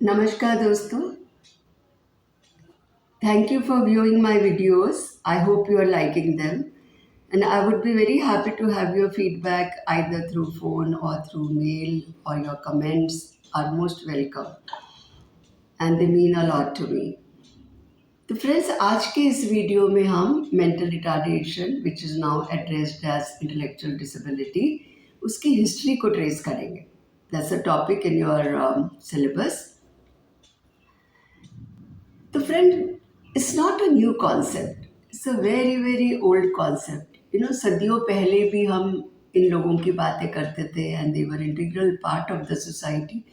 Namaskar दोस्तों. Thank you for viewing my videos. I hope you are liking them. And I would be very happy to have your feedback either through phone or through mail, or your comments are most welcome and they mean a lot to me. तो friends, आज के इस video में हम mental retardation which is now addressed as intellectual disability उसकी history को trace करेंगे. That's a topic in your syllabus. तो friend, it's not a new concept, it's a very very old concept. सदियों पहले भी हम इन लोगों की बातें करते थे and they were integral part of the society.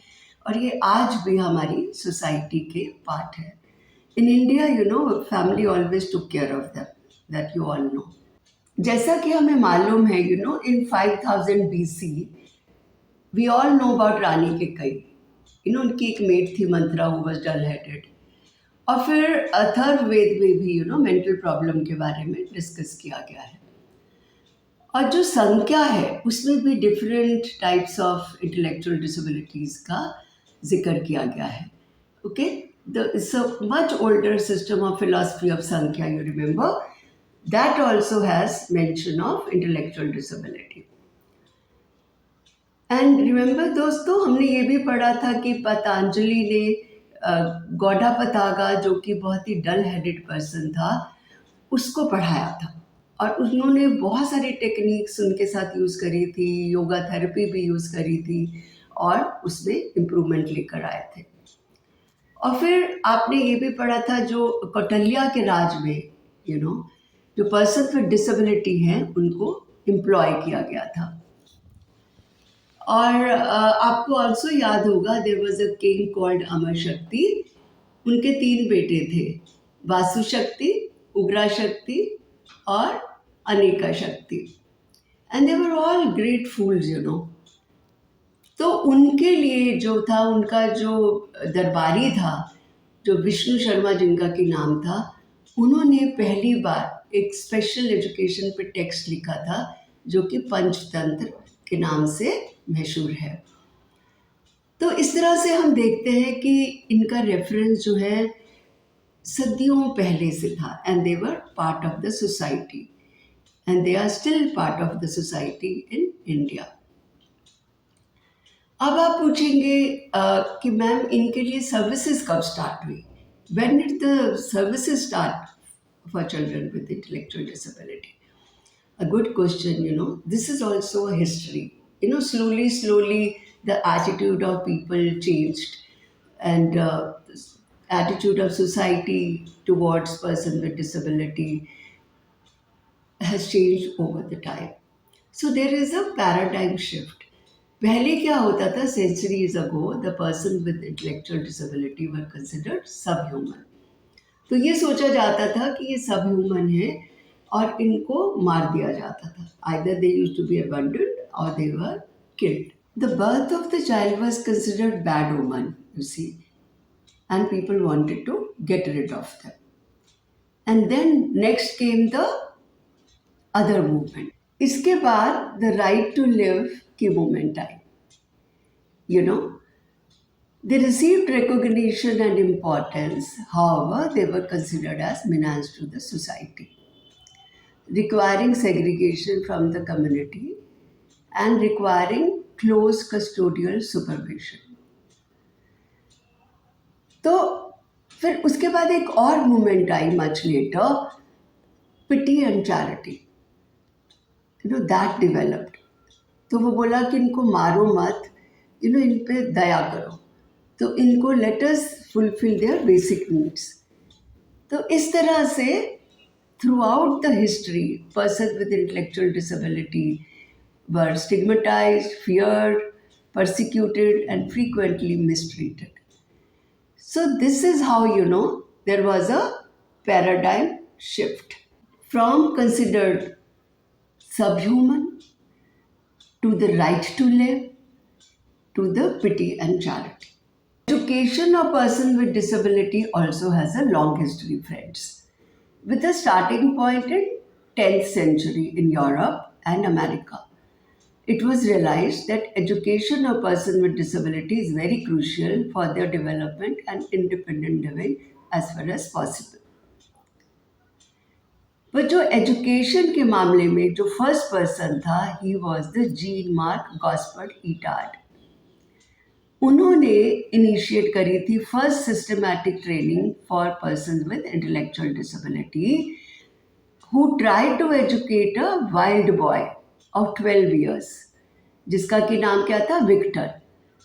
और ये आज भी हमारी सोसाइटी के पार्ट है. In India family always took care of them, that you all know. जैसा कि हमें मालूम है, in 5000 BC we all know about Rani Kaikeyi. उनकी एक मेट थी Manthara, who was dull headed. और फिर अथर्ववेद में भी मेंटल प्रॉब्लम के बारे में डिस्कस किया गया है. और जो संख्या है उसमें भी different types of intellectual disabilities का जिक्र किया गया है. Okay, it's a much older system of philosophy of Sankhya, you remember, that also has mention of intellectual disability. And remember दोस्तों, हमने ये भी पढ़ा था कि पतंजलि ने गौड़ापतागा, जो कि बहुत ही डल हेडेड पर्सन था, उसको पढ़ाया था. और उन्होंने बहुत सारी टेक्निक्स उनके साथ यूज़ करी थी, योगा थेरेपी भी यूज़ करी थी, और उसमें इम्प्रूवमेंट लेकर आए थे. और फिर आपने ये भी पढ़ा था जो कौटिल्य के राज में जो पर्सन विद डिसेबिलिटी हैं उनको एम्प्लॉय किया गया था. और आपको ऑल्सो याद होगा, there was a king called Amar Shakti. उनके 3 बेटे थे, वासु शक्ति, उग्रा शक्ति और Aneka Shakti. And they were all great fools. तो उनके लिए जो था, उनका जो दरबारी था, जो विष्णु शर्मा जिनका की नाम था, उन्होंने पहली बार एक स्पेशल एजुकेशन पे टेक्स्ट लिखा था जो कि पंचतंत्र के नाम से मशहूर है. तो इस तरह से हम देखते हैं कि इनका रेफरेंस जो है सदियों पहले से था. And they were part of the society and they are still part of the society in India. अब आप पूछेंगे कि मैम इनके लिए सर्विसेज कब स्टार्ट हुई? When did the services start for children with intellectual disability? A good question. This is also a history. Slowly, the attitude of people changed, and attitude of society towards person with disability has changed over the time. So there is a paradigm shift. पहले क्या होता था, centuries ago, the person with intellectual disability were considered subhuman. तो ये सोचा जाता था कि ये सबह्यूमन है और इनको मार दिया जाता था. Either they used to be abandoned or they were killed. The birth of the child was considered bad omen, you see, and people wanted to get rid of them. And then next came the other movement. इसके बाद the right to live की movement I. They received recognition and importance. However, they were considered as menace to the society, requiring segregation from the community and requiring close custodial supervision. तो फिर उसके बाद एक और movement आई much later, pity and charity. That developed. तो वो बोला कि इनको मारो मत, इन पे दया करो, तो इनको let us fulfil there basic needs. तो इस तरह से throughout the history, persons with intellectual disability were stigmatized, feared, persecuted, and frequently mistreated. So this is how there was a paradigm shift from considered subhuman to the right to live to the pity and charity. Education of person with disability also has a long history, friends, with a starting point in 10th century in Europe and America. it was realized that education of person with disability is very crucial for their development and independent living as far as possible. पर जो education के मामले में जो first person था, he was the Jean Marc Gaspard Itard. उन्होंने initiate करी थी first systematic training for person with intellectual disability, who tried to educate a wild boy of 12 years, जिसका की नाम क्या था, Victor,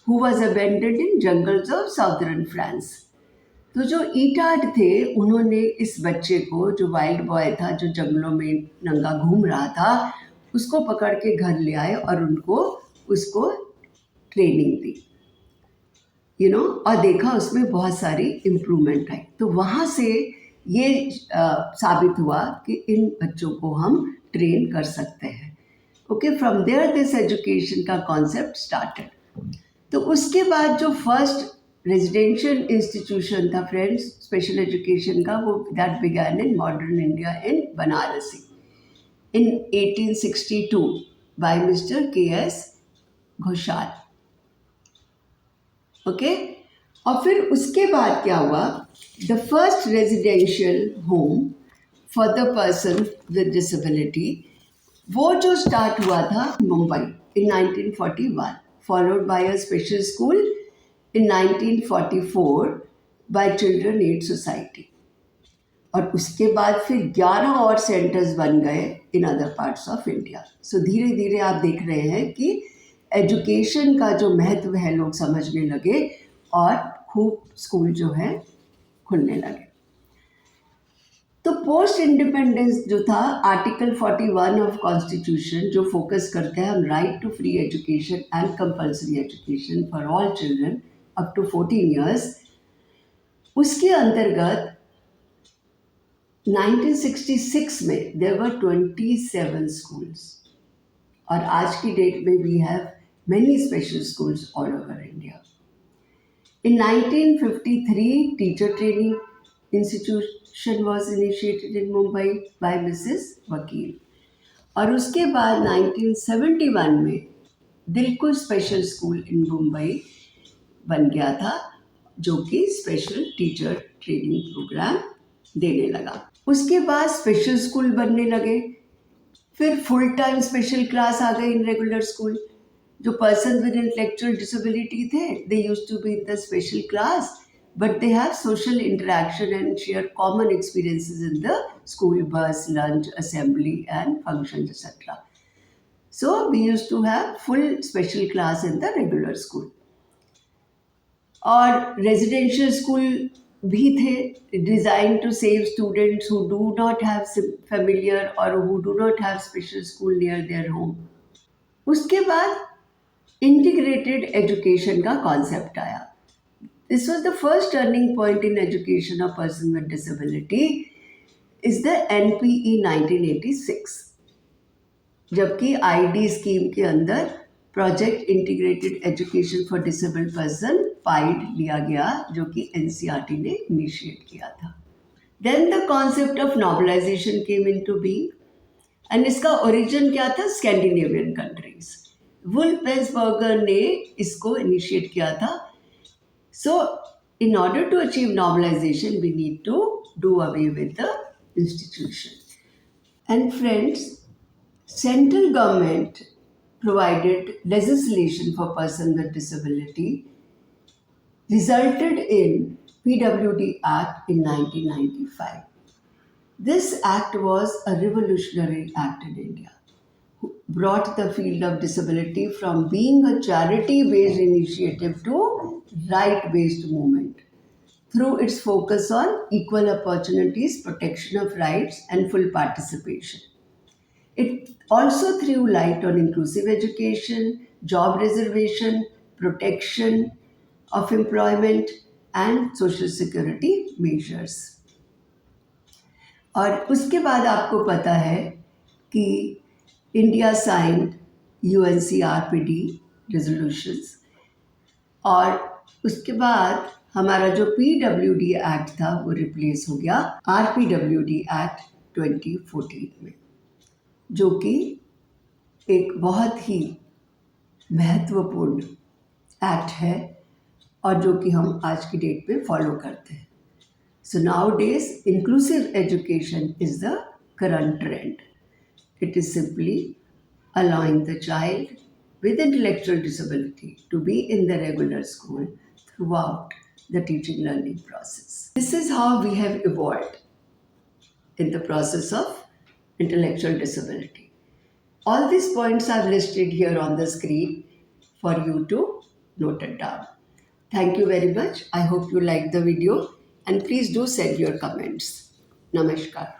who was abandoned in jungles of southern France. तो जो ईटार्ड थे, उन्होंने इस बच्चे को, जो वाइल्ड बॉय था, जो जंगलों में नंगा घूम रहा था, उसको पकड़ के घर ले आए और उसको ट्रेनिंग दी, और देखा उसमें बहुत सारी इम्प्रूवमेंट आई. तो वहाँ से ये साबित हुआ कि इन बच्चों को हम ट्रेन कर सकते हैं. Okay, from there this education का कॉन्सेप्ट स्टार्टेड. तो उसके बाद जो फर्स्ट रेजिडेंशियल इंस्टीट्यूशन था फ्रेंड्स स्पेशल एजुकेशन का, वो that began in modern India in Banarasi in 1862 by mister के.एस. घोषाल. ओके, और फिर उसके बाद क्या हुआ, the first residential home for the person with disability, वो जो स्टार्ट हुआ था Mumbai in 1941, followed by a special school in 1944 by Children Aid Society. और उसके बाद फिर 11 और सेंटर्स बन गए in other parts of India. So धीरे धीरे आप देख रहे हैं कि एजुकेशन का जो महत्व है लोग समझने लगे और खूब स्कूल जो है खुलने लगे. तो पोस्ट इंडिपेंडेंस जो था, आर्टिकल 41 ऑफ कॉन्स्टिट्यूशन जो फोकस करते हैं हम right to free education and compulsory education for all children up to 14 years, उसके अंतर्गत 1966 में देयर वर 27 स्कूल्स, और आज की डेट में we have many special schools all over India. In 1953, teacher training institution was initiated in Mumbai by Mrs. Vakil. और उसके बाद 1971 में दिलकुश स्पेशल स्कूल इन मुंबई बन गया था, जो कि स्पेशल टीचर ट्रेनिंग प्रोग्राम देने लगा. उसके बाद स्पेशल स्कूल बनने लगे, फिर फुल टाइम स्पेशल क्लास आ गई इन रेगुलर स्कूल. जो पर्सन विद इंटेलेक्चुअल डिसेबिलिटी थे, they used to be in the special class, but they have social interaction and share common experiences in the school bus, lunch, assembly and functions, etc. So we used to have full special class in the regular school. और residential school भी थे, designed to save students who do not have familiar or who do not have special school near their home. उसके बाद integrated education का concept आया. This was the first turning point in education of person with disability is the NPE 1986, जबकि ID scheme के अंदर project integrated education for disabled person पाइड लिया गया, जो कि NCERT ने इनिशिएट किया था. Then the concept of normalization came into being, and इसका ओरिजिन क्या था, स्कैंडिनेवियन कंट्रीज. वुल्फ पेंसबर्गर ने इसको इनिशिएट किया था. So, in order to achieve normalization, we need to do away with the institution. And friends, central government provided legislation for persons with disability, resulted in PWD Act in 1995. This act was a revolutionary act in India, brought the field of disability from being a charity-based initiative to right-based movement through its focus on equal opportunities, protection of rights, and full participation. It also threw light on inclusive education, job reservation, protection of employment, and social security measures. और उसके बाद आपको पता है कि India signed UNCRPD resolutions, और उसके बाद हमारा जो PWD एक्ट था वो रिप्लेस हो गया RPWD एक्ट 2014 में, जो कि एक बहुत ही महत्वपूर्ण एक्ट है और जो कि हम आज की डेट में फॉलो करते हैं. So nowadays, inclusive education is the current trend. It is simply allowing the child with intellectual disability to be in the regular school throughout the teaching learning process. This is how we have evolved in the process of intellectual disability. All these points are listed here on the screen for you to note it down. Thank you very much. I hope you liked the video and please do send your comments. Namaskar.